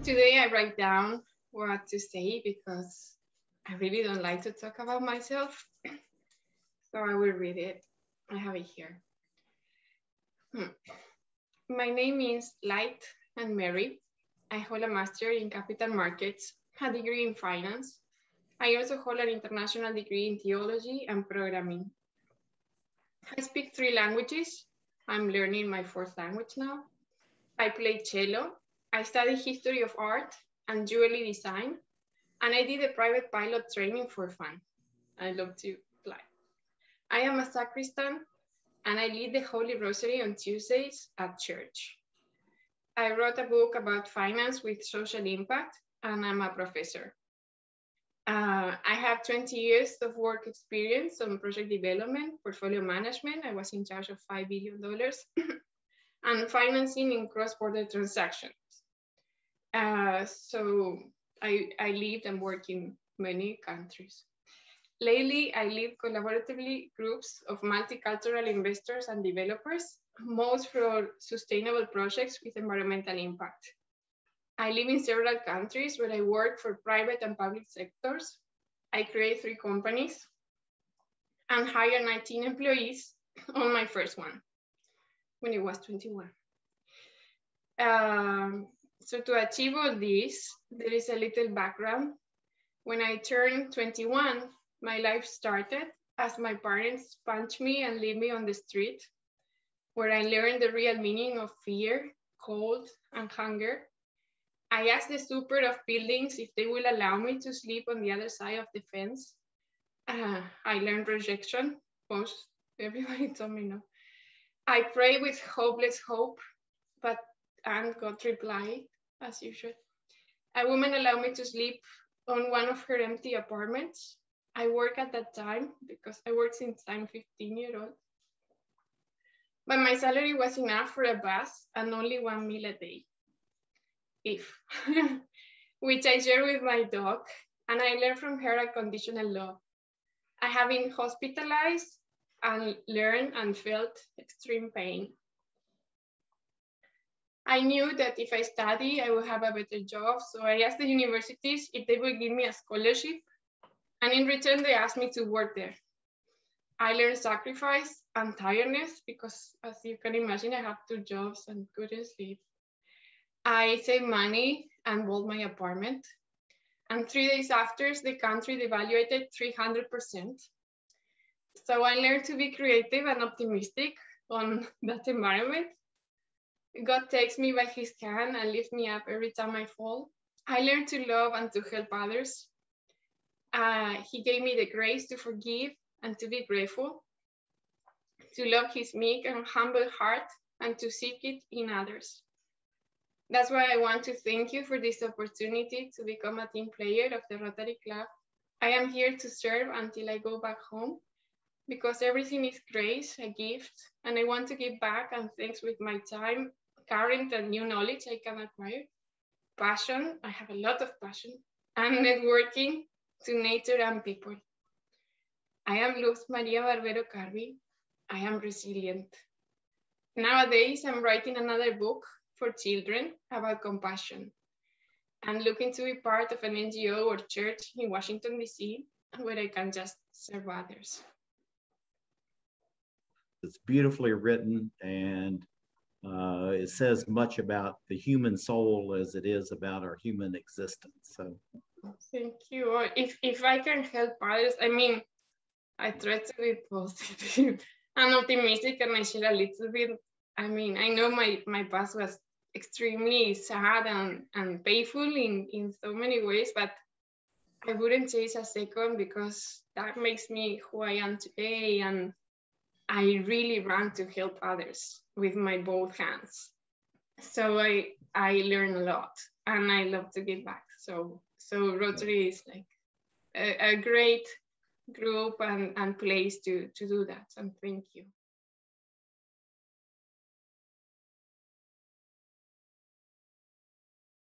Today I write down what to say because I really don't like to talk about myself. So I will read it. I have it here. My name is Light and Mary. I hold a master in capital markets, a degree in finance. I also hold an international degree in theology and programming. I speak 3 languages. I'm learning my 4th language now. I play cello. I study history of art and jewelry design. And I did a private pilot training for fun. I love to fly. I am a sacristan and I lead the Holy Rosary on Tuesdays at church. I wrote a book about finance with social impact and I'm a professor. I have 20 years of work experience on project development, portfolio management. I was in charge of $5 billion and financing in cross-border transactions. So I lived and worked in many countries. Lately, I lead collaboratively groups of multicultural investors and developers, most for sustainable projects with environmental impact. I live in several countries where I work for private and public sectors. I create 3 companies and hire 19 employees on my first one when it was 21. So to achieve all this, there is a little background. When I turned 21, my life started as my parents punched me and leave me on the street, where I learned the real meaning of fear, cold, and hunger. I asked the super of buildings if they will allow me to sleep on the other side of the fence. I learned rejection. Most everybody told me no. I prayed with hopeless hope, but and God replied, as usual. A woman allowed me to sleep on one of her empty apartments. I worked at that time because I worked since I'm 15-year-old. But my salary was enough for a bus and only 1 meal a day. Which I share with my dog, and I learned from her a conditional love. I have been hospitalized and learned and felt extreme pain. I knew that if I study, I would have a better job, so I asked the universities if they would give me a scholarship, and in return, they asked me to work there. I learned sacrifice and tiredness because, as you can imagine, I have 2 jobs and couldn't sleep. I saved money and bought my apartment. And 3 days after, the country devaluated 300%. So I learned to be creative and optimistic on that environment. God takes me by his hand and lifts me up every time I fall. I learned to love and to help others. He gave me the grace to forgive and to be grateful, to love his meek and humble heart, and to seek it in others. That's why I want to thank you for this opportunity to become a team player of the Rotary Club. I am here to serve until I go back home because everything is grace, a gift, and I want to give back and thanks with my time, current and new knowledge I can acquire, passion, I have a lot of passion, and networking to nature and people. I am Luz Maria Barbero Carbi. I am resilient. Nowadays, I'm writing another book for children about compassion. I'm looking to be part of an NGO or church in Washington, D.C., where I can just serve others. It's beautifully written, and it says much about the human soul as it is about our human existence. So, thank you. If I can help others, I mean, I try to be positive and optimistic, and I share a little bit. I mean, I know my past was extremely sad and painful in so many ways, but I wouldn't change a second because that makes me who I am today, and I really run to help others with my both hands. So I learn a lot and I love to give back. So Rotary is like a great group and place to do that. And thank you.